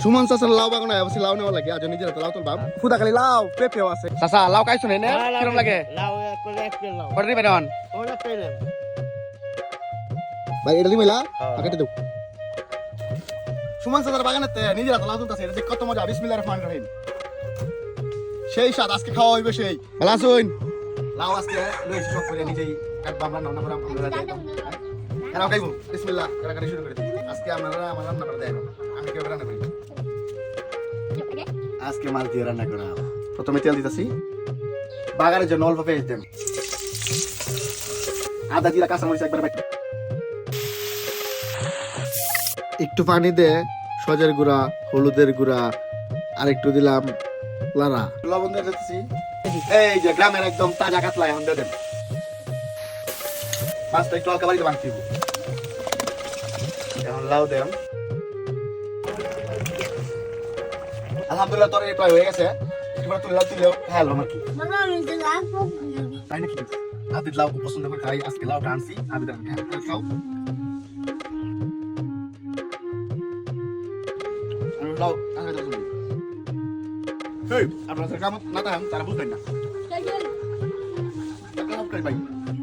সুমন চাচার লাউ বাগান আছে, লাউ নেওয়া লাগে আজ নিজের লাউ তো বাপ ফুদা খালি লাউ পেঁপেও আছে। চাচা লাউ খাইছো না কিরম লাগে? কটা দিবেন এখন? ভাই এটা দিবেলা কেটে দেব। সুমন চাচার বাগানেতে নিজের লাউ তুলতেছে, এটা কত মজা। বিসমিল্লাহির রহমানির রহিম। সেই স্বাদ আজকে খাওয়া হইবে সেই। ভালো আছুন? লাউ আজকে লইছি সব করে নিজেই কাটবাম, রান্না করে আপনারা দেখাবো। এরাও খাইবো। বিসমিল্লাহ কাটাকাটি শুরু করে দিই। আজকে আপনারা আমার রান্না করে দেখাবো, আমি কিভাবে রান্না করি। আজকে মাছ দিয়ে রান্না করা। প্রথমে তেল দিতেছি, বাগারের জন্য অল্প পেঁয়াজ দেন, আদা জিরা কাঁচামরিচ একবার বাটি, একটু পানি দে, সজের গুঁড়া, হলুদের গুঁড়া, আর একটু দিলাম লারা, লবণ দিয়ে দিতেছি। এই যে গ্রামের একদম তাজা কাতলা এখন দিয়ে দেন। মাছটা একটু হালকা বাড়িতে ভাঙতে দিব। এখন লাউ দেন। আলহামদুলিল্লাহ তরকারি প্রায় হয়ে গেছে। এবার তুলেও হ্যালো আমার কি তাই নাকি? আবিদ লাউ খুব পছন্দ করে খাই, আজকে লাউটা আনছি। আবিদ খাও। লাউ আপনাদের কাম না তাহলে তারা বুঝবেন না।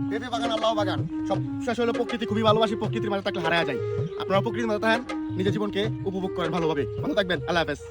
পেঁপে বাগান আর লাউ বাগান সব শেষ হলো। প্রকৃতি খুবই ভালোবাসি, প্রকৃতির মাঝে থাকলে হারায় যায়। আপনারা প্রকৃতির মাঝে থাকেন, নিজের জীবনকে উপভোগ করেন ভালোভাবে। ভালো থাকবেন, আল্লাহ হাফেজ।